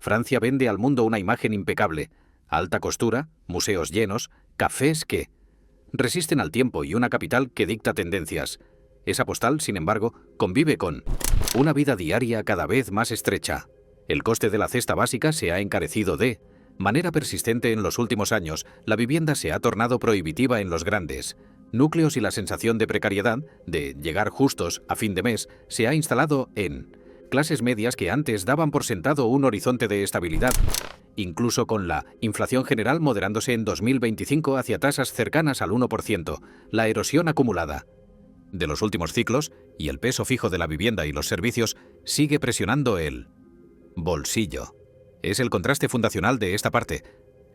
Francia vende al mundo una imagen impecable. Alta costura, museos llenos, cafés que resisten al tiempo y una capital que dicta tendencias. Esa postal, sin embargo, convive con una vida diaria cada vez más estrecha. El coste de la cesta básica se ha encarecido de manera persistente en los últimos años. La vivienda se ha tornado prohibitiva en los grandes núcleos y la sensación de precariedad, de llegar justos a fin de mes, se ha instalado en clases medias que antes daban por sentado un horizonte de estabilidad, incluso con la inflación general moderándose en 2025 hacia tasas cercanas al 1%, la erosión acumulada de los últimos ciclos y el peso fijo de la vivienda y los servicios sigue presionando el bolsillo. Es el contraste fundacional de esta parte.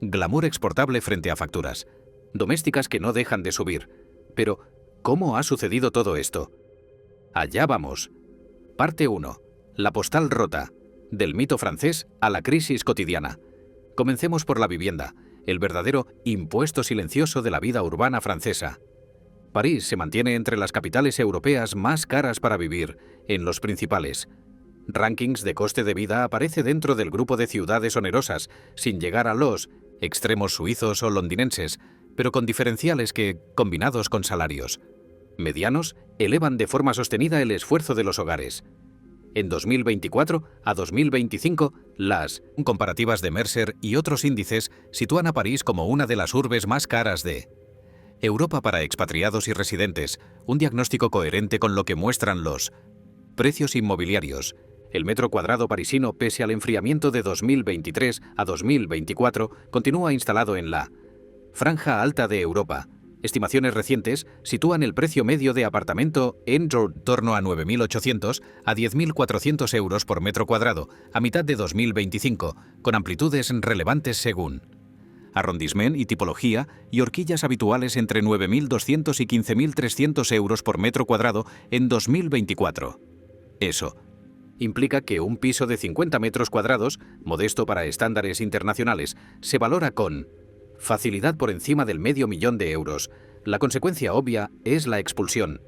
Glamour exportable frente a facturas domésticas que no dejan de subir. Pero, ¿cómo ha sucedido todo esto? Allá vamos. Parte 1. La postal rota. Del mito francés a la crisis cotidiana. Comencemos por la vivienda, el verdadero impuesto silencioso de la vida urbana francesa. París se mantiene entre las capitales europeas más caras para vivir, en los principales rankings de coste de vida aparece dentro del grupo de ciudades onerosas, sin llegar a los extremos suizos o londinenses, pero con diferenciales que, combinados con salarios medianos, elevan de forma sostenida el esfuerzo de los hogares. En 2024 a 2025, las comparativas de Mercer y otros índices sitúan a París como una de las urbes más caras de Europa para expatriados y residentes, un diagnóstico coherente con lo que muestran los precios inmobiliarios. El metro cuadrado parisino, pese al enfriamiento de 2023 a 2024, continúa instalado en la franja alta de Europa. Estimaciones recientes sitúan el precio medio de apartamento en torno a 9.800 a 10.400 euros por metro cuadrado a mitad de 2025, con amplitudes relevantes según arrondissement y tipología y horquillas habituales entre 9.200 y 15.300 euros por metro cuadrado en 2024. Eso implica que un piso de 50 metros cuadrados, modesto para estándares internacionales, se valora con facilidad por encima del $500.000 de euros. La consecuencia obvia es la expulsión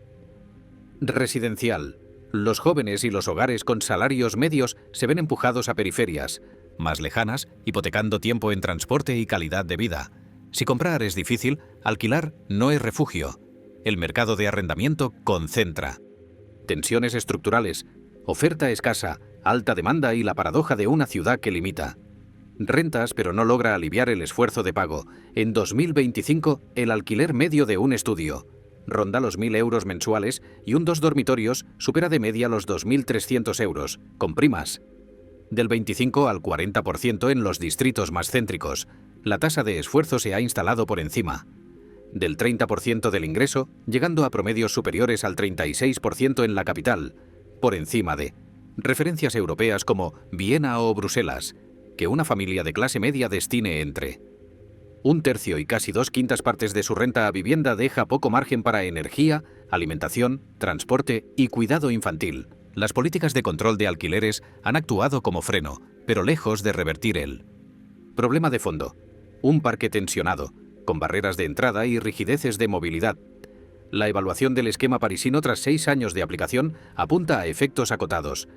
residencial. Los jóvenes y los hogares con salarios medios se ven empujados a periferias más lejanas, hipotecando tiempo en transporte y calidad de vida. Si comprar es difícil, alquilar no es refugio. El mercado de arrendamiento concentra tensiones estructurales, oferta escasa, alta demanda y la paradoja de una ciudad que limita rentas pero no logra aliviar el esfuerzo de pago. En 2025, el alquiler medio de un estudio ronda los 1.000 euros mensuales y un 2 dormitorios supera de media los 2.300 euros, con primas del 25 al 40% en los distritos más céntricos. La tasa de esfuerzo se ha instalado por encima del 30% del ingreso, llegando a promedios superiores al 36% en la capital, por encima de referencias europeas como Viena o Bruselas. Que una familia de clase media destine entre un tercio y casi 2/5 partes de su renta a vivienda deja poco margen para energía, alimentación, transporte y cuidado infantil. Las políticas de control de alquileres han actuado como freno, pero lejos de revertir el problema de fondo. Un parque tensionado, con barreras de entrada y rigideces de movilidad. La evaluación del esquema parisino tras 6 años de aplicación apunta a efectos acotados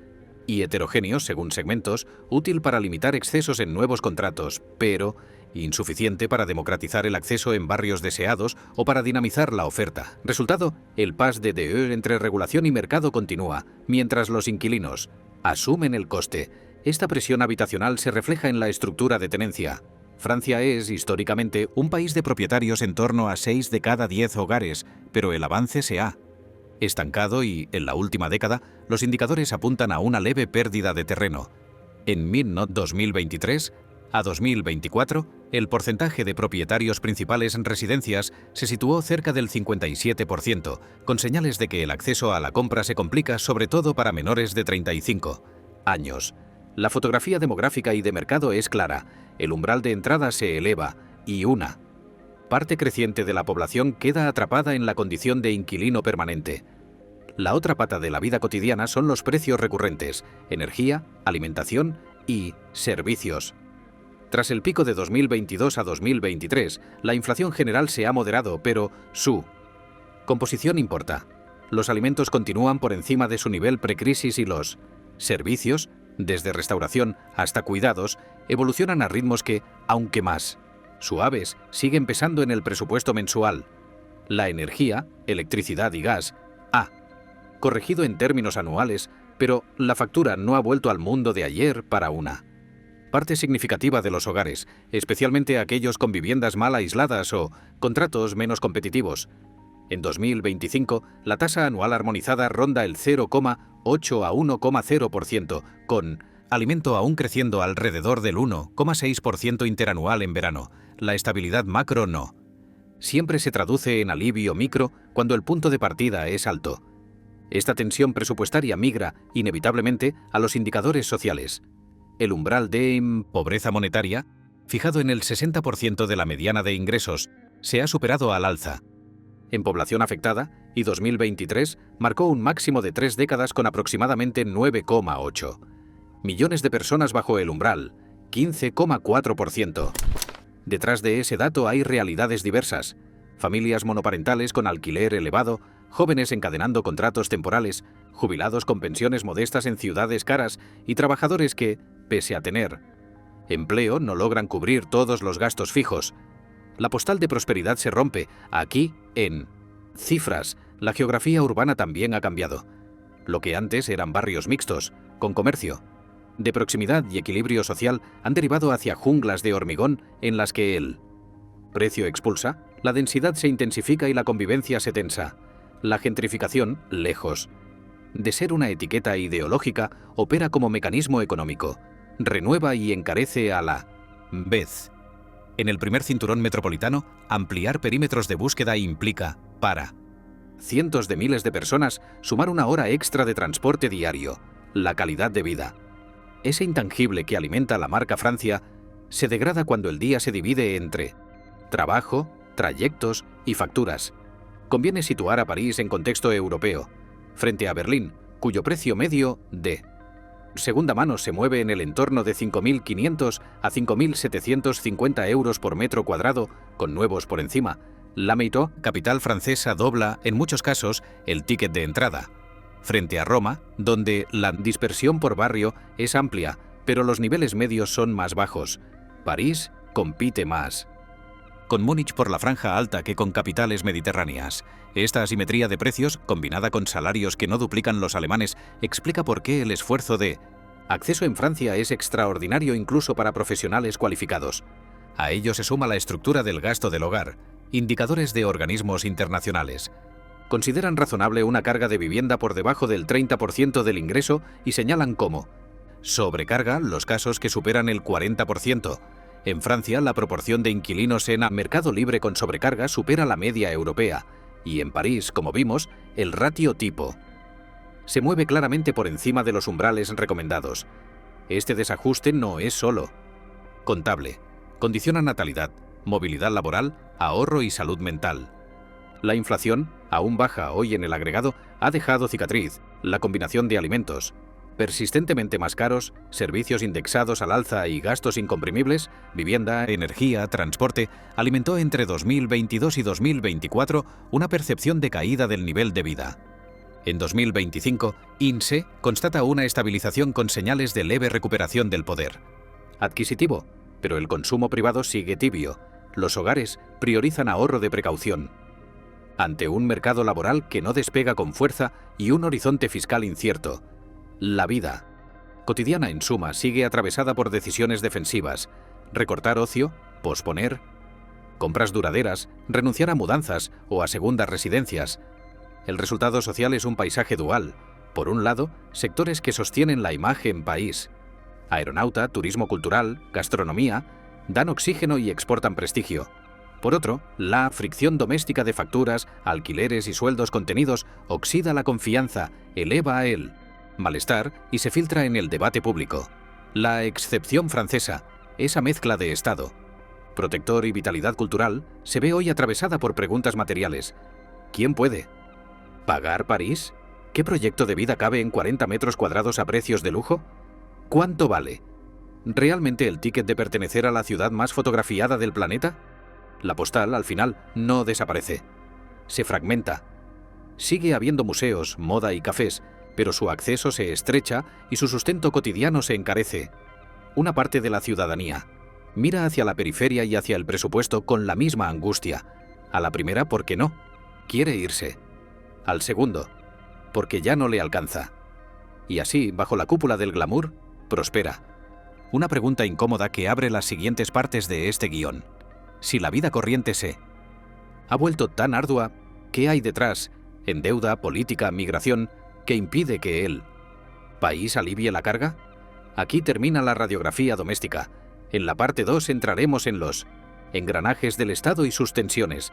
y heterogéneos según segmentos, útil para limitar excesos en nuevos contratos, pero insuficiente para democratizar el acceso en barrios deseados o para dinamizar la oferta. Resultado, el pas de deux entre regulación y mercado continúa, mientras los inquilinos asumen el coste. Esta presión habitacional se refleja en la estructura de tenencia. Francia es, históricamente, un país de propietarios en torno a 6 de cada 10 hogares, pero el avance se ha estancado y, en la última década, los indicadores apuntan a una leve pérdida de terreno. En 2023 a 2024, el porcentaje de propietarios principales en residencias se situó cerca del 57%, con señales de que el acceso a la compra se complica sobre todo para menores de 35 años. La fotografía demográfica y de mercado es clara, el umbral de entrada se eleva y una parte creciente de la población queda atrapada en la condición de inquilino permanente. La otra pata de la vida cotidiana son los precios recurrentes, energía, alimentación y servicios. Tras el pico de 2022 a 2023, la inflación general se ha moderado, pero su composición importa. Los alimentos continúan por encima de su nivel precrisis y los servicios desde restauración hasta cuidados, evolucionan a ritmos que, aunque más suaves, siguen pesando en el presupuesto mensual. La energía, electricidad y gas, ha corregido en términos anuales, pero la factura no ha vuelto al mundo de ayer para una parte significativa de los hogares, especialmente aquellos con viviendas mal aisladas o contratos menos competitivos. En 2025, la tasa anual armonizada ronda el 0,8 a 1,0%, con alimento aún creciendo alrededor del 1,6% interanual en verano. La estabilidad macro no siempre se traduce en alivio micro cuando el punto de partida es alto. Esta tensión presupuestaria migra, inevitablemente, a los indicadores sociales. El umbral de pobreza monetaria, fijado en el 60% de la mediana de ingresos, se ha superado al alza. En población afectada, y 2023 marcó un máximo de 3 décadas con aproximadamente 9,8 millones de personas bajo el umbral, 15,4%. Detrás de ese dato hay realidades diversas: familias monoparentales con alquiler elevado, jóvenes encadenando contratos temporales, jubilados con pensiones modestas en ciudades caras y trabajadores que, pese a tener empleo, no logran cubrir todos los gastos fijos. La postal de prosperidad se rompe. Aquí, en cifras, la geografía urbana también ha cambiado. Lo que antes eran barrios mixtos, con comercio de proximidad y equilibrio social, han derivado hacia junglas de hormigón en las que el precio expulsa, la densidad se intensifica y la convivencia se tensa. La gentrificación, lejos de ser una etiqueta ideológica, opera como mecanismo económico. Renueva y encarece a la vez. En el primer cinturón metropolitano, ampliar perímetros de búsqueda implica, para cientos de miles de personas, sumar una hora extra de transporte diario. La calidad de vida, ese intangible que alimenta la marca Francia, se degrada cuando el día se divide entre trabajo, trayectos y facturas. Conviene situar a París en contexto europeo, frente a Berlín, cuyo precio medio de segunda mano se mueve en el entorno de 5.500 a 5.750 euros por metro cuadrado, con nuevos por encima. La Métro, capital francesa, dobla, en muchos casos, el ticket de entrada. Frente a Roma, donde la dispersión por barrio es amplia, pero los niveles medios son más bajos. París compite más con Múnich por la franja alta que con capitales mediterráneas. Esta asimetría de precios, combinada con salarios que no duplican los alemanes, explica por qué el esfuerzo de acceso en Francia es extraordinario incluso para profesionales cualificados. A ello se suma la estructura del gasto del hogar. Indicadores de organismos internacionales consideran razonable una carga de vivienda por debajo del 30% del ingreso y señalan como sobrecarga los casos que superan el 40%. En Francia, la proporción de inquilinos en mercado libre con sobrecarga supera la media europea, y en París, como vimos, el ratio tipo se mueve claramente por encima de los umbrales recomendados. Este desajuste no es solo contable, condiciona natalidad, movilidad laboral, ahorro y salud mental. La inflación, aún baja hoy en el agregado, ha dejado cicatriz. La combinación de alimentos persistentemente más caros, servicios indexados al alza y gastos incomprimibles, vivienda, energía, transporte, alimentó entre 2022 y 2024 una percepción de caída del nivel de vida. En 2025, INSEE constata una estabilización con señales de leve recuperación del poder adquisitivo, pero el consumo privado sigue tibio. Los hogares priorizan ahorro de precaución. Ante un mercado laboral que no despega con fuerza y un horizonte fiscal incierto, la vida cotidiana, en suma, sigue atravesada por decisiones defensivas: recortar ocio, posponer compras duraderas, renunciar a mudanzas o a segundas residencias. El resultado social es un paisaje dual. Por un lado, sectores que sostienen la imagen país, aeronauta, turismo cultural, gastronomía, dan oxígeno y exportan prestigio. Por otro, la fricción doméstica de facturas, alquileres y sueldos contenidos oxida la confianza, eleva el malestar y se filtra en el debate público. La excepción francesa, esa mezcla de Estado, protector y vitalidad cultural, se ve hoy atravesada por preguntas materiales. ¿Quién puede pagar París? ¿Qué proyecto de vida cabe en 40 metros cuadrados a precios de lujo? ¿Cuánto vale realmente el ticket de pertenecer a la ciudad más fotografiada del planeta? La postal, al final, no desaparece. Se fragmenta. Sigue habiendo museos, moda y cafés, pero su acceso se estrecha y su sustento cotidiano se encarece. Una parte de la ciudadanía mira hacia la periferia y hacia el presupuesto con la misma angustia. A la primera, porque no, quiere irse. Al segundo, porque ya no le alcanza. Y así, bajo la cúpula del glamour, prospera. Una pregunta incómoda que abre las siguientes partes de este guión. Si la vida corriente se ha vuelto tan ardua, ¿qué hay detrás, en deuda, política, migración, que impide que el país alivie la carga? Aquí termina la radiografía doméstica. En la parte 2 entraremos en los engranajes del Estado y sus tensiones.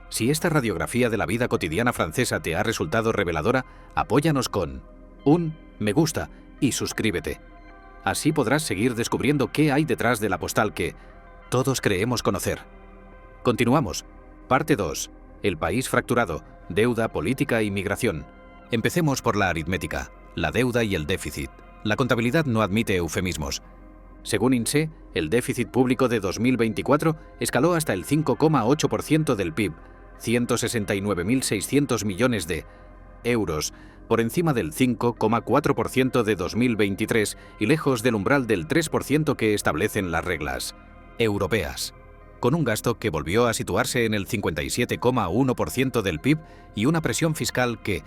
Si esta radiografía de la vida cotidiana francesa te ha resultado reveladora, apóyanos con un me gusta y suscríbete. Así podrás seguir descubriendo qué hay detrás de la postal que todos creemos conocer. Continuamos. Parte 2. El país fracturado, deuda, política y migración. Empecemos por la aritmética, la deuda y el déficit. La contabilidad no admite eufemismos. Según INSEE, el déficit público de 2024 escaló hasta el 5,8% del PIB, 169.600 millones de euros, por encima del 5,4% de 2023 y lejos del umbral del 3% que establecen las reglas europeas, con un gasto que volvió a situarse en el 57,1% del PIB y una presión fiscal que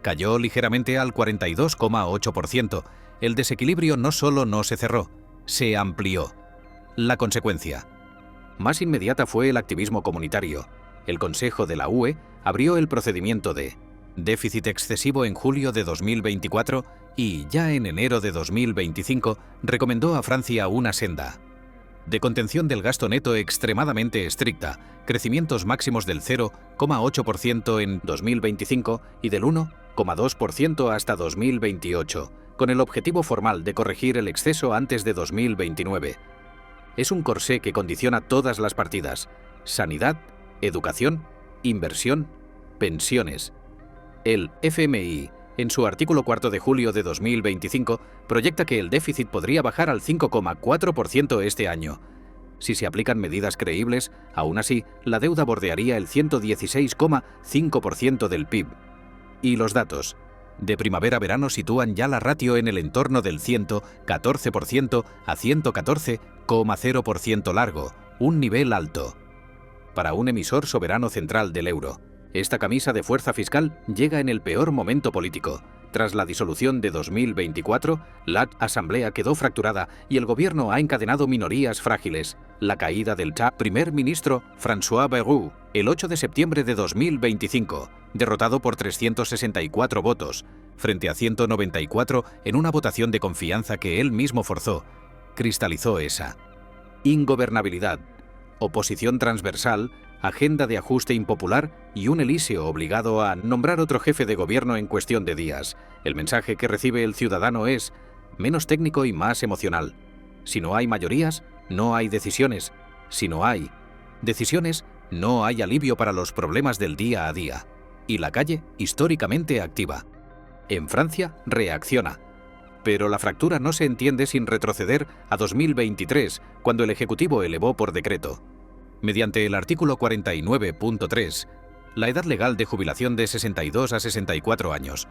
cayó ligeramente al 42,8%. El desequilibrio no solo no se cerró, se amplió. La consecuencia más inmediata fue el activismo comunitario. El Consejo de la UE abrió el procedimiento de déficit excesivo en julio de 2024 y, ya en enero de 2025, recomendó a Francia una senda de contención del gasto neto extremadamente estricta, crecimientos máximos del 0,8% en 2025 y del 1,2% hasta 2028, con el objetivo formal de corregir el exceso antes de 2029. Es un corsé que condiciona todas las partidas: sanidad, educación, inversión, pensiones. El FMI, en su artículo 4 de julio de 2025, proyecta que el déficit podría bajar al 5,4% este año. Si se aplican medidas creíbles, aún así, la deuda bordearía el 116,5% del PIB. Y los datos de primavera-verano sitúan ya la ratio en el entorno del 114% a 114,0% largo, un nivel alto. Para un emisor soberano central del euro, esta camisa de fuerza fiscal llega en el peor momento político. Tras la disolución de 2024, la Asamblea quedó fracturada y el gobierno ha encadenado minorías frágiles. La caída del primer ministro François Bayrou el 8 de septiembre de 2025, derrotado por 364 votos, frente a 194 en una votación de confianza que él mismo forzó, cristalizó esa ingobernabilidad, oposición transversal, agenda de ajuste impopular y un Elíseo obligado a nombrar otro jefe de gobierno en cuestión de días. El mensaje que recibe el ciudadano es menos técnico y más emocional. Si no hay mayorías, no hay decisiones. Si no hay decisiones, no hay alivio para los problemas del día a día. Y la calle, históricamente activa. En Francia, reacciona. Pero la fractura no se entiende sin retroceder a 2023, cuando el Ejecutivo elevó por decreto, mediante el artículo 49.3, la edad legal de jubilación de 62 a 64 años.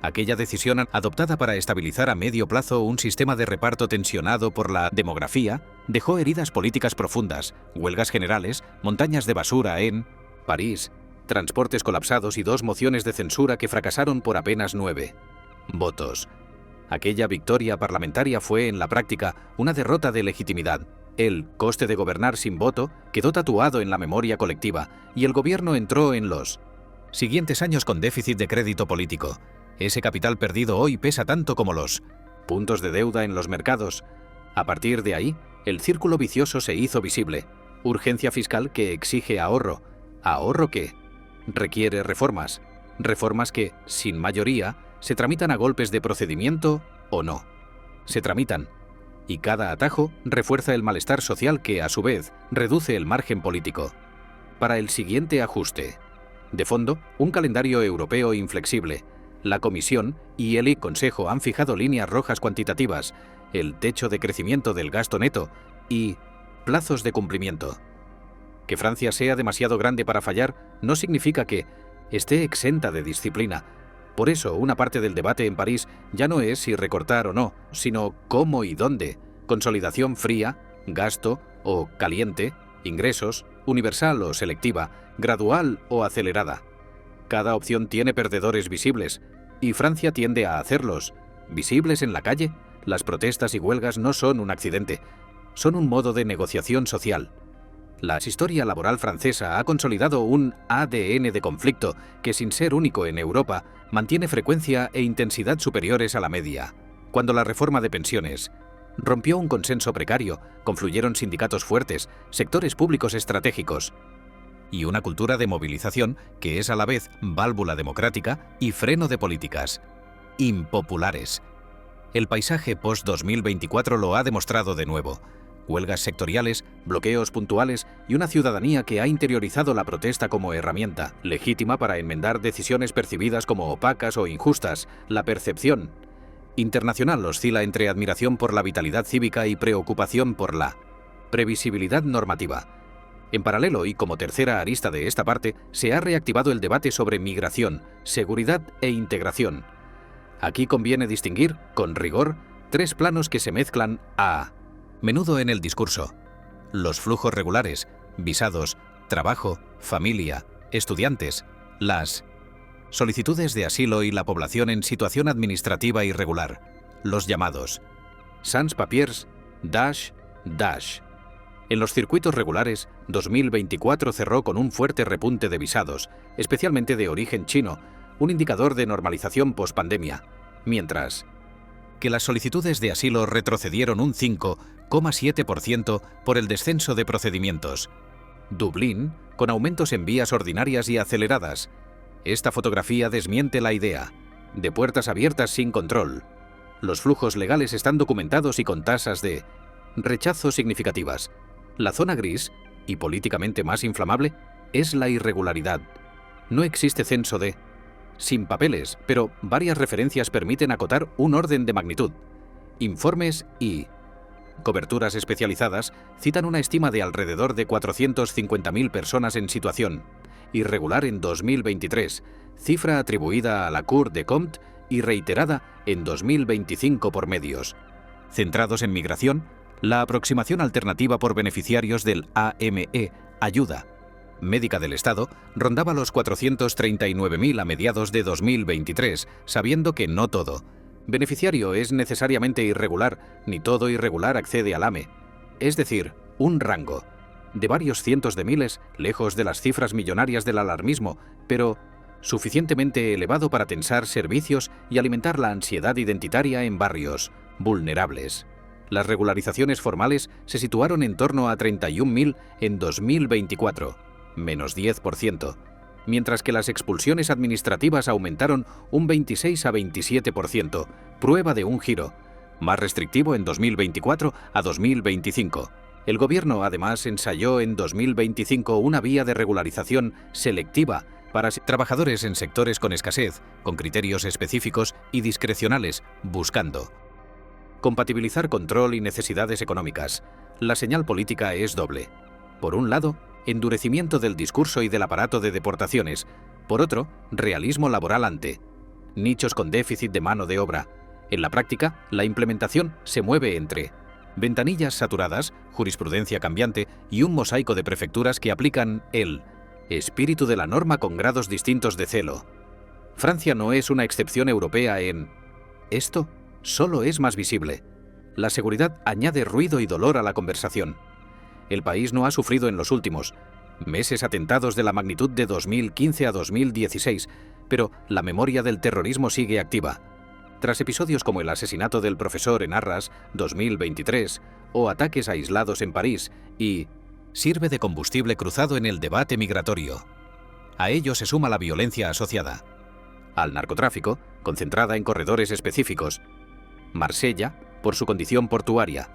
Aquella decisión adoptada para estabilizar a medio plazo un sistema de reparto tensionado por la demografía dejó heridas políticas profundas, huelgas generales, montañas de basura en París, transportes colapsados y 2 mociones de censura que fracasaron por apenas 9 votos. Aquella victoria parlamentaria fue, en la práctica, una derrota de legitimidad. El coste de gobernar sin voto quedó tatuado en la memoria colectiva y el gobierno entró en los siguientes años con déficit de crédito político. Ese capital perdido hoy pesa tanto como los puntos de deuda en los mercados. A partir de ahí, el círculo vicioso se hizo visible. Urgencia fiscal que exige ahorro. Ahorro que requiere reformas. Reformas que, sin mayoría, se tramitan a golpes de procedimiento o no. Se tramitan. Y cada atajo refuerza el malestar social que, a su vez, reduce el margen político. Para el siguiente ajuste. De fondo, un calendario europeo inflexible. La Comisión y el Consejo han fijado líneas rojas cuantitativas, el techo de crecimiento del gasto neto y plazos de cumplimiento. Que Francia sea demasiado grande para fallar no significa que esté exenta de disciplina. Por eso, una parte del debate en París ya no es si recortar o no, sino cómo y dónde. Consolidación fría, gasto o caliente, ingresos, universal o selectiva, gradual o acelerada. Cada opción tiene perdedores visibles, y Francia tiende a hacerlos. ¿Visibles en la calle? Las protestas y huelgas no son un accidente, son un modo de negociación social. La historia laboral francesa ha consolidado un ADN de conflicto que, sin ser único en Europa, mantiene frecuencia e intensidad superiores a la media. Cuando la reforma de pensiones rompió un consenso precario, confluyeron sindicatos fuertes, sectores públicos estratégicos y una cultura de movilización que es a la vez válvula democrática y freno de políticas impopulares. El paisaje post-2024 lo ha demostrado de nuevo. Huelgas sectoriales, bloqueos puntuales y una ciudadanía que ha interiorizado la protesta como herramienta legítima para enmendar decisiones percibidas como opacas o injustas. La percepción internacional oscila entre admiración por la vitalidad cívica y preocupación por la previsibilidad normativa. En paralelo y como tercera arista de esta parte, se ha reactivado el debate sobre migración, seguridad e integración. Aquí conviene distinguir, con rigor, tres planos que se mezclan a menudo en el discurso: los flujos regulares, visados, trabajo, familia, estudiantes, las solicitudes de asilo y la población en situación administrativa irregular, los llamados sans-papiers, dash. En los circuitos regulares, 2024 cerró con un fuerte repunte de visados, especialmente de origen chino, un indicador de normalización pospandemia, mientras que las solicitudes de asilo retrocedieron un 5,7% por el descenso de procedimientos. Dublín, con aumentos en vías ordinarias y aceleradas. Esta fotografía desmiente la idea de puertas abiertas sin control. Los flujos legales están documentados y con tasas de rechazo significativas. La zona gris, y políticamente más inflamable, es la irregularidad. No existe censo de sin papeles, pero varias referencias permiten acotar un orden de magnitud. Informes y coberturas especializadas citan una estima de alrededor de 450.000 personas en situación irregular en 2023, cifra atribuida a la Cour des Comptes y reiterada en 2025 por medios. Centrados en migración, la aproximación alternativa por beneficiarios del AME, Ayuda Médica del Estado, rondaba los 439.000 a mediados de 2023, sabiendo que no todo beneficiario es necesariamente irregular, ni todo irregular accede al AME. Es decir, un rango de varios cientos de miles, lejos de las cifras millonarias del alarmismo, pero suficientemente elevado para tensar servicios y alimentar la ansiedad identitaria en barrios vulnerables. Las regularizaciones formales se situaron en torno a 31.000 en 2024, menos 10%, mientras que las expulsiones administrativas aumentaron un 26 a 27%, prueba de un giro más restrictivo en 2024 a 2025. El gobierno además ensayó en 2025 una vía de regularización selectiva para trabajadores en sectores con escasez, con criterios específicos y discrecionales, buscando compatibilizar control y necesidades económicas. La señal política es doble. Por un lado, endurecimiento del discurso y del aparato de deportaciones. Por otro, realismo laboral ante nichos con déficit de mano de obra. En la práctica, la implementación se mueve entre ventanillas saturadas, jurisprudencia cambiante y un mosaico de prefecturas que aplican el espíritu de la norma con grados distintos de celo. Francia no es una excepción europea en esto. Solo es más visible. La seguridad añade ruido y dolor a la conversación. El país no ha sufrido en los últimos meses atentados de la magnitud de 2015 a 2016, pero la memoria del terrorismo sigue activa. Tras episodios como el asesinato del profesor en Arras, 2023, o ataques aislados en París, y sirve de combustible cruzado en el debate migratorio. A ello se suma la violencia asociada al narcotráfico, concentrada en corredores específicos. Marsella, por su condición portuaria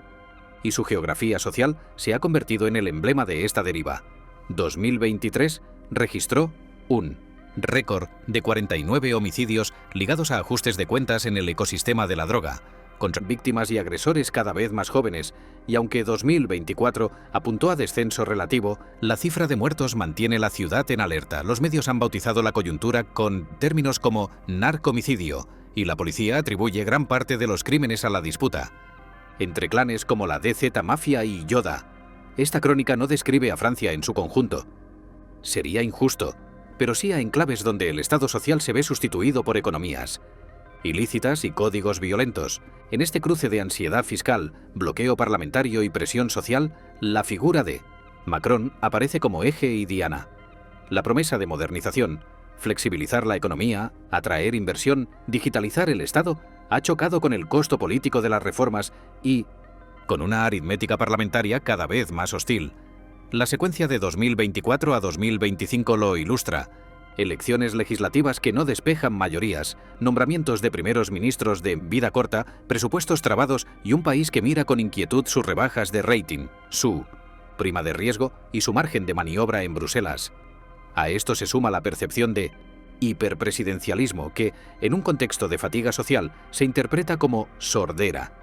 y su geografía social, se ha convertido en el emblema de esta deriva. 2023 registró un récord de 49 homicidios ligados a ajustes de cuentas en el ecosistema de la droga, con víctimas y agresores cada vez más jóvenes, y aunque 2024 apuntó a descenso relativo, la cifra de muertos mantiene la ciudad en alerta. Los medios han bautizado la coyuntura con términos como narcomicidio, y la policía atribuye gran parte de los crímenes a la disputa entre clanes como la DZ Mafia y Yoda. Esta crónica no describe a Francia en su conjunto. Sería injusto, pero sí a enclaves donde el Estado social se ve sustituido por economías ilícitas y códigos violentos. En este cruce de ansiedad fiscal, bloqueo parlamentario y presión social, la figura de Macron aparece como eje y diana. La promesa de modernización, flexibilizar la economía, atraer inversión, digitalizar el Estado, ha chocado con el costo político de las reformas y con una aritmética parlamentaria cada vez más hostil. La secuencia de 2024 a 2025 lo ilustra. Elecciones legislativas que no despejan mayorías, nombramientos de primeros ministros de vida corta, presupuestos trabados y un país que mira con inquietud sus rebajas de rating, su prima de riesgo y su margen de maniobra en Bruselas. A esto se suma la percepción de hiperpresidencialismo que, en un contexto de fatiga social, se interpreta como sordera,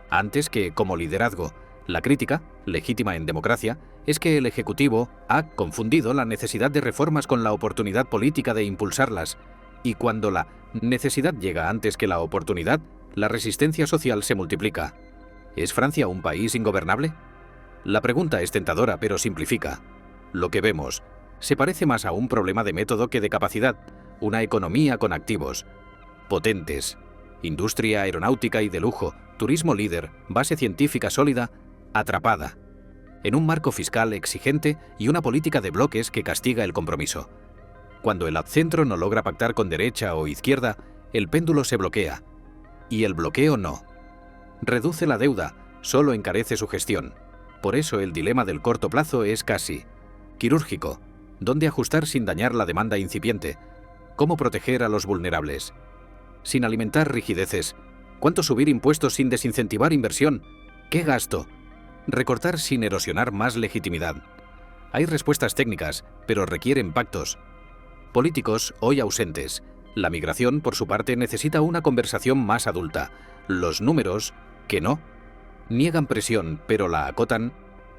antes que como liderazgo. La crítica, legítima en democracia, es que el Ejecutivo ha confundido la necesidad de reformas con la oportunidad política de impulsarlas, y cuando la necesidad llega antes que la oportunidad, la resistencia social se multiplica. ¿Es Francia un país ingobernable? La pregunta es tentadora, pero simplifica. Lo que vemos se parece más a un problema de método que de capacidad, una economía con activos potentes, industria aeronáutica y de lujo, turismo líder, base científica sólida, atrapada en un marco fiscal exigente y una política de bloques que castiga el compromiso. Cuando el centro no logra pactar con derecha o izquierda, el péndulo se bloquea. Y el bloqueo no reduce la deuda, solo encarece su gestión. Por eso el dilema del corto plazo es casi quirúrgico. ¿Dónde ajustar sin dañar la demanda incipiente? ¿Cómo proteger a los vulnerables? Sin alimentar rigideces. ¿Cuánto subir impuestos sin desincentivar inversión? ¿Qué gasto? Recortar sin erosionar más legitimidad. Hay respuestas técnicas, pero requieren pactos. Políticos hoy ausentes. La migración, por su parte, necesita una conversación más adulta. Los números, que no, niegan presión, pero la acotan,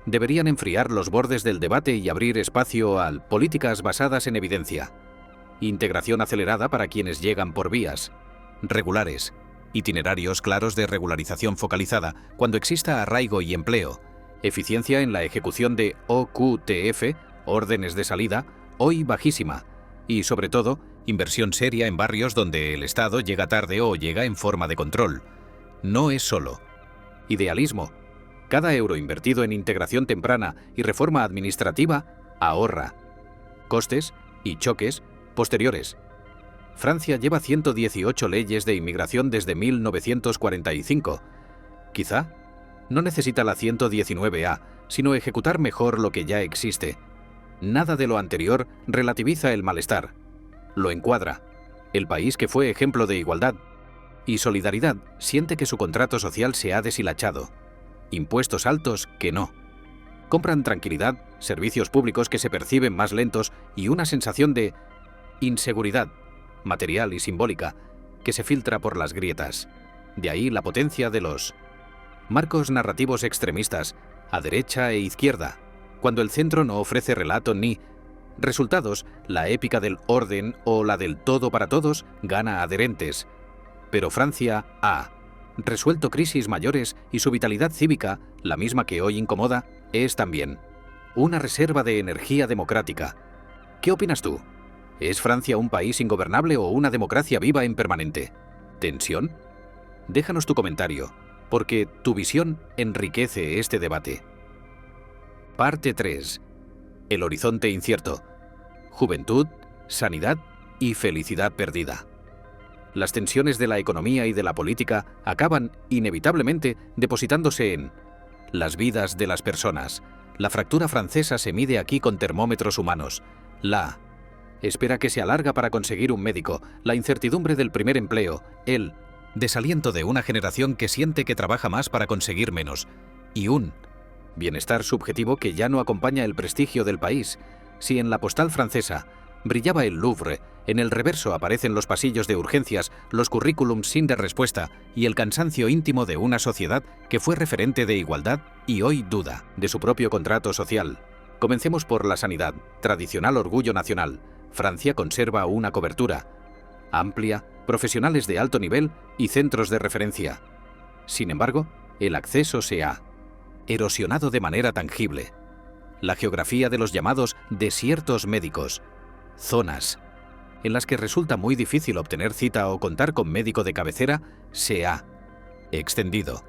deberían enfriar los bordes del debate y abrir espacio a políticas basadas en evidencia. Integración acelerada para quienes llegan por vías regulares. Itinerarios claros de regularización focalizada cuando exista arraigo y empleo. Eficiencia en la ejecución de OQTF, órdenes de salida, hoy bajísima. Y, sobre todo, inversión seria en barrios donde el Estado llega tarde o llega en forma de control. No es solo idealismo. Cada euro invertido en integración temprana y reforma administrativa ahorra costes y choques posteriores. Francia lleva 118 leyes de inmigración desde 1945. Quizá no necesita la 119A, sino ejecutar mejor lo que ya existe. Nada de lo anterior relativiza el malestar. Lo encuadra. El país que fue ejemplo de igualdad y solidaridad siente que su contrato social se ha deshilachado. Impuestos altos que no. Compran tranquilidad, servicios públicos que se perciben más lentos y una sensación de inseguridad material y simbólica, que se filtra por las grietas. De ahí la potencia de los marcos narrativos extremistas, a derecha e izquierda. Cuando el centro no ofrece relato ni resultados, la épica del orden o la del todo para todos gana adherentes. Pero Francia ha resuelto crisis mayores y su vitalidad cívica, la misma que hoy incomoda, es también una reserva de energía democrática. ¿Qué opinas tú? ¿Es Francia un país ingobernable o una democracia viva en permanente tensión? Déjanos tu comentario, porque tu visión enriquece este debate. Parte 3. El horizonte incierto. Juventud, sanidad y felicidad perdida. Las tensiones de la economía y de la política acaban, inevitablemente, depositándose en las vidas de las personas. La fractura francesa se mide aquí con termómetros humanos. La espera que se alarga para conseguir un médico, la incertidumbre del primer empleo, el desaliento de una generación que siente que trabaja más para conseguir menos, y un bienestar subjetivo que ya no acompaña el prestigio del país. Si en la postal francesa Brillaba el Louvre, en el reverso aparecen los pasillos de urgencias, los currículums sin dar respuesta y el cansancio íntimo de una sociedad que fue referente de igualdad y hoy duda de su propio contrato social. Comencemos por la sanidad, tradicional orgullo nacional. Francia conserva una cobertura amplia, profesionales de alto nivel y centros de referencia. Sin embargo, el acceso se ha erosionado de manera tangible. La geografía de los llamados desiertos médicos, zonas en las que resulta muy difícil obtener cita o contar con médico de cabecera, se ha extendido.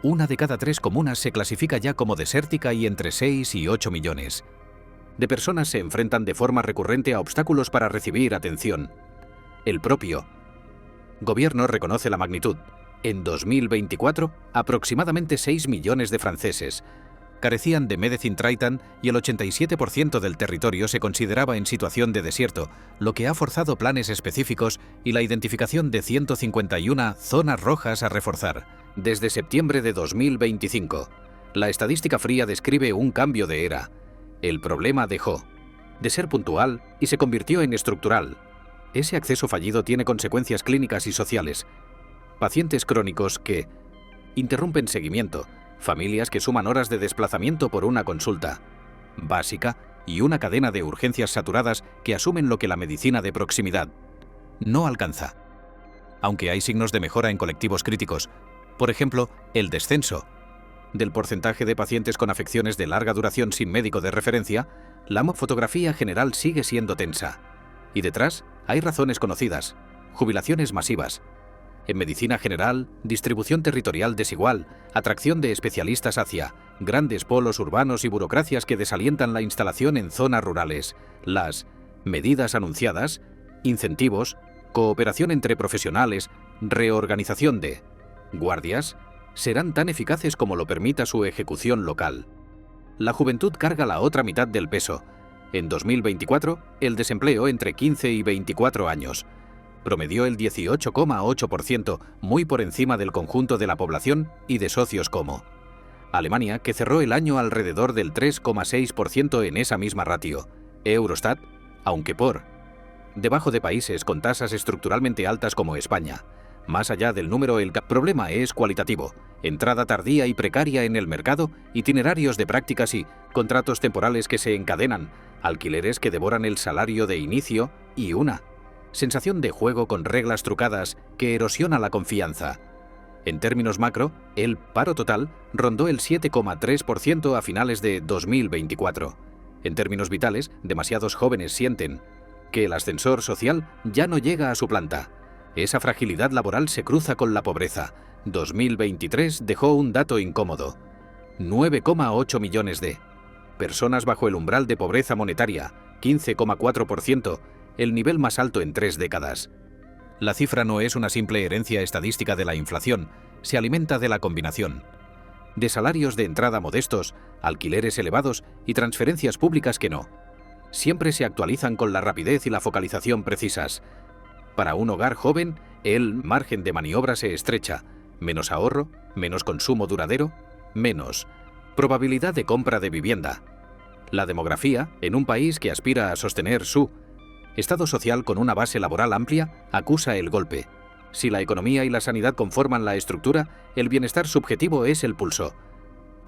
1 de cada 3 comunas se clasifica ya como desértica y entre 6 y 8 millones de personas se enfrentan de forma recurrente a obstáculos para recibir atención. El propio gobierno reconoce la magnitud. En 2024, aproximadamente 6 millones de franceses carecían de Medicine Triton y el 87% del territorio se consideraba en situación de desierto, lo que ha forzado planes específicos y la identificación de 151 zonas rojas a reforzar. Desde septiembre de 2025, la estadística fría describe un cambio de era. El problema dejó de ser puntual y se convirtió en estructural. Ese acceso fallido tiene consecuencias clínicas y sociales. Pacientes crónicos que interrumpen seguimiento, familias que suman horas de desplazamiento por una consulta básica y una cadena de urgencias saturadas que asumen lo que la medicina de proximidad no alcanza. Aunque hay signos de mejora en colectivos críticos, por ejemplo, el descenso del porcentaje de pacientes con afecciones de larga duración sin médico de referencia, la fotografía general sigue siendo tensa. Y detrás hay razones conocidas: jubilaciones masivas. En medicina general, distribución territorial desigual, atracción de especialistas hacia grandes polos urbanos y burocracias que desalientan la instalación en zonas rurales. Las medidas anunciadas, incentivos, cooperación entre profesionales, reorganización de guardias, serán tan eficaces como lo permita su ejecución local. La juventud carga la otra mitad del peso. En 2024, el desempleo entre 15 y 24 años promedió el 18,8%, muy por encima del conjunto de la población y de socios como Alemania, que cerró el año alrededor del 3,6% en esa misma ratio. Eurostat, aunque por debajo de países con tasas estructuralmente altas como España. Más allá del número, el problema es cualitativo: entrada tardía y precaria en el mercado, itinerarios de prácticas y contratos temporales que se encadenan, alquileres que devoran el salario de inicio y una sensación de juego con reglas trucadas que erosiona la confianza. En términos macro, el paro total rondó el 7,3% a finales de 2024. En términos vitales, demasiados jóvenes sienten que el ascensor social ya no llega a su planta. Esa fragilidad laboral se cruza con la pobreza. 2023 dejó un dato incómodo: 9,8 millones de personas bajo el umbral de pobreza monetaria, 15,4%, el nivel más alto en 3 décadas. La cifra no es una simple herencia estadística de la inflación, se alimenta de la combinación de salarios de entrada modestos, alquileres elevados y transferencias públicas que no siempre se actualizan con la rapidez y la focalización precisas. Para un hogar joven, el margen de maniobra se estrecha: menos ahorro, menos consumo duradero, menos probabilidad de compra de vivienda. La demografía, en un país que aspira a sostener su estado social con una base laboral amplia, acusa el golpe. Si la economía y la sanidad conforman la estructura, el bienestar subjetivo es el pulso.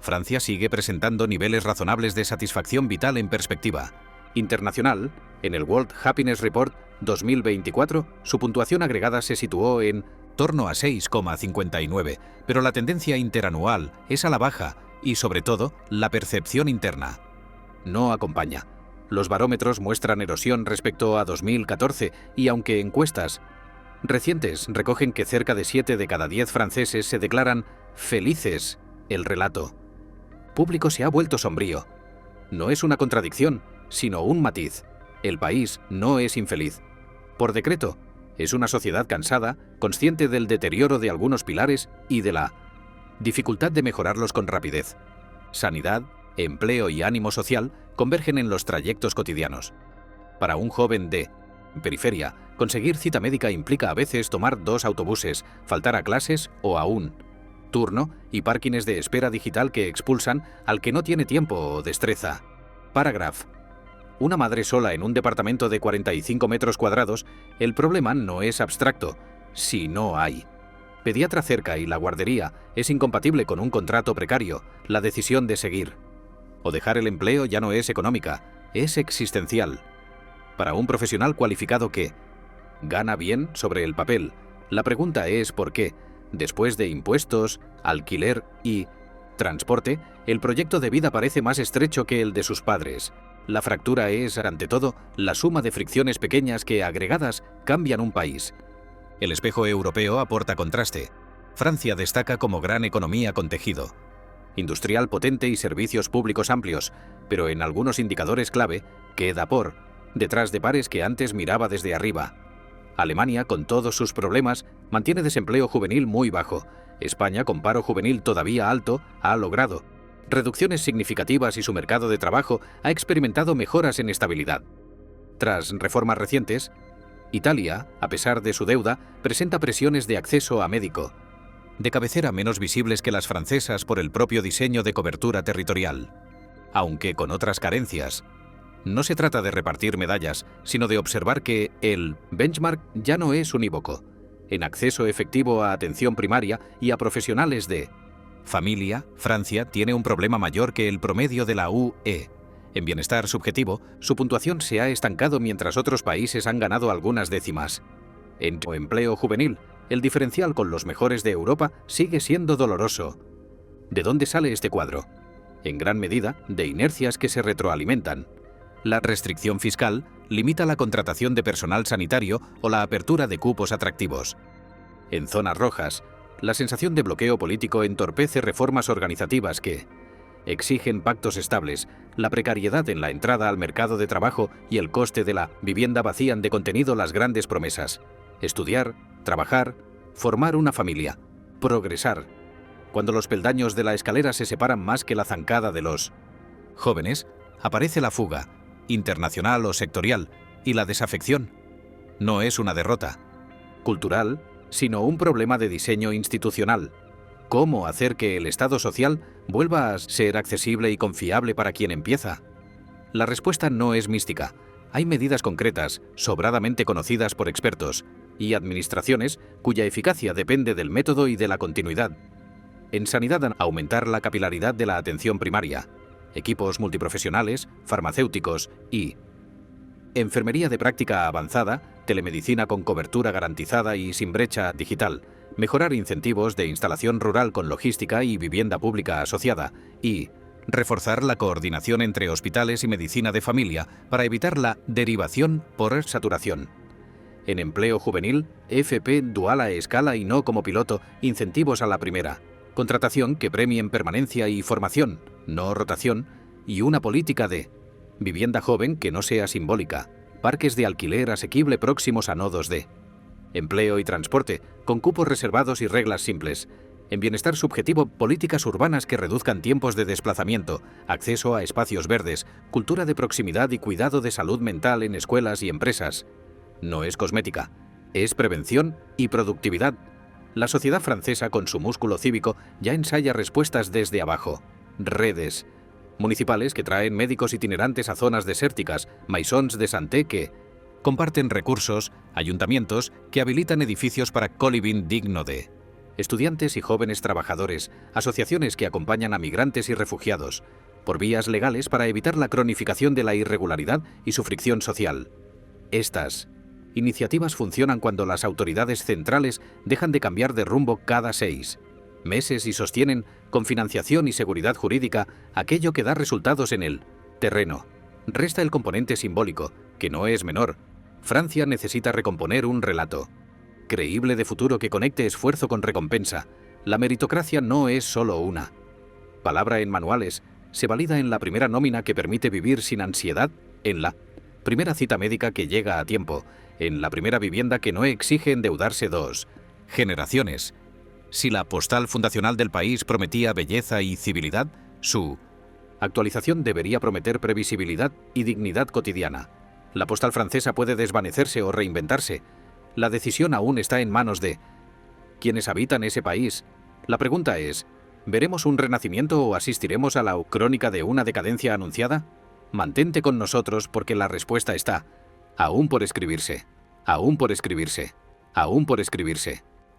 Francia sigue presentando niveles razonables de satisfacción vital en perspectiva internacional. En el World Happiness Report 2024, su puntuación agregada se situó en torno a 6,59, pero la tendencia interanual es a la baja y, sobre todo, la percepción interna no acompaña. Los barómetros muestran erosión respecto a 2014 y aunque encuestas recientes recogen que cerca de 7 de cada 10 franceses se declaran felices, el relato público se ha vuelto sombrío. No es una contradicción, sino un matiz. El país no es infeliz por decreto, es una sociedad cansada, consciente del deterioro de algunos pilares y de la dificultad de mejorarlos con rapidez. Sanidad, empleo y ánimo social convergen en los trayectos cotidianos. Para un joven de periferia, conseguir cita médica implica a veces tomar 2 autobuses, faltar a clases o a un turno y parkings de espera digital que expulsan al que no tiene tiempo o destreza. Paragraph. una madre sola en un departamento de 45 metros cuadrados, el problema no es abstracto, si no hay. Pediatra cerca y la guardería es incompatible con un contrato precario, la decisión de seguir. O dejar el empleo ya no es económica, es existencial. Para un profesional cualificado que gana bien sobre el papel, la pregunta es por qué, después de impuestos, alquiler y transporte, el proyecto de vida parece más estrecho que el de sus padres. La fractura es, ante todo, la suma de fricciones pequeñas que, agregadas, cambian un país. El espejo europeo aporta contraste. Francia destaca como gran economía con tejido industrial potente y servicios públicos amplios, pero en algunos indicadores clave queda detrás de pares que antes miraba desde arriba. Alemania, con todos sus problemas, mantiene desempleo juvenil muy bajo. España, con paro juvenil todavía alto, ha logrado reducciones significativas y su mercado de trabajo ha experimentado mejoras en estabilidad. Tras reformas recientes, Italia, a pesar de su deuda, presenta presiones de acceso a médico, de cabecera menos visibles que las francesas por el propio diseño de cobertura territorial, aunque con otras carencias. No se trata de repartir medallas, sino de observar que el benchmark ya no es unívoco. En acceso efectivo a atención primaria y a profesionales de familia, Francia tiene un problema mayor que el promedio de la UE. En bienestar subjetivo, su puntuación se ha estancado mientras otros países han ganado algunas décimas. En empleo juvenil, el diferencial con los mejores de Europa sigue siendo doloroso. ¿De dónde sale este cuadro? En gran medida, de inercias que se retroalimentan. La restricción fiscal limita la contratación de personal sanitario o la apertura de cupos atractivos. En zonas rojas, la sensación de bloqueo político entorpece reformas organizativas que exigen pactos estables, la precariedad en la entrada al mercado de trabajo y el coste de la vivienda vacían de contenido las grandes promesas. Estudiar, trabajar, formar una familia, progresar. Cuando los peldaños de la escalera se separan más que la zancada de los jóvenes, aparece la fuga, internacional o sectorial, y la desafección. No es una derrota cultural, sino un problema de diseño institucional. ¿Cómo hacer que el Estado social vuelva a ser accesible y confiable para quien empieza? La respuesta no es mística. Hay medidas concretas, sobradamente conocidas por expertos, y administraciones cuya eficacia depende del método y de la continuidad. En sanidad, aumentar la capilaridad de la atención primaria, equipos multiprofesionales, farmacéuticos y enfermería de práctica avanzada, telemedicina con cobertura garantizada y sin brecha digital, mejorar incentivos de instalación rural con logística y vivienda pública asociada y reforzar la coordinación entre hospitales y medicina de familia para evitar la derivación por saturación. En empleo juvenil, FP dual a escala y no como piloto, incentivos a la primera, contratación que premien permanencia y formación, no rotación, y una política de vivienda joven que no sea simbólica, parques de alquiler asequible próximos a nodos de empleo y transporte, con cupos reservados y reglas simples. En bienestar subjetivo, políticas urbanas que reduzcan tiempos de desplazamiento, acceso a espacios verdes, cultura de proximidad y cuidado de salud mental en escuelas y empresas. No es cosmética, es prevención y productividad. La sociedad francesa, con su músculo cívico, ya ensaya respuestas desde abajo. Redes municipales que traen médicos itinerantes a zonas desérticas, maisons de santé que comparten recursos, ayuntamientos que habilitan edificios para coliving digno de estudiantes y jóvenes trabajadores, asociaciones que acompañan a migrantes y refugiados, por vías legales para evitar la cronificación de la irregularidad y su fricción social. Estas iniciativas funcionan cuando las autoridades centrales dejan de cambiar de rumbo cada 6 meses y sostienen, con financiación y seguridad jurídica, aquello que da resultados en el terreno. Resta el componente simbólico, que no es menor. Francia necesita recomponer un relato creíble de futuro que conecte esfuerzo con recompensa. La meritocracia no es solo una palabra en manuales, se valida en la primera nómina que permite vivir sin ansiedad, en la primera cita médica que llega a tiempo, en la primera vivienda que no exige endeudarse 2 generaciones. Si la postal fundacional del país prometía belleza y civilidad, su actualización debería prometer previsibilidad y dignidad cotidiana. La postal francesa puede desvanecerse o reinventarse. La decisión aún está en manos de quienes habitan ese país. La pregunta es, ¿veremos un renacimiento o asistiremos a la crónica de una decadencia anunciada? Mantente con nosotros porque la respuesta está aún por escribirse, aún por escribirse, aún por escribirse.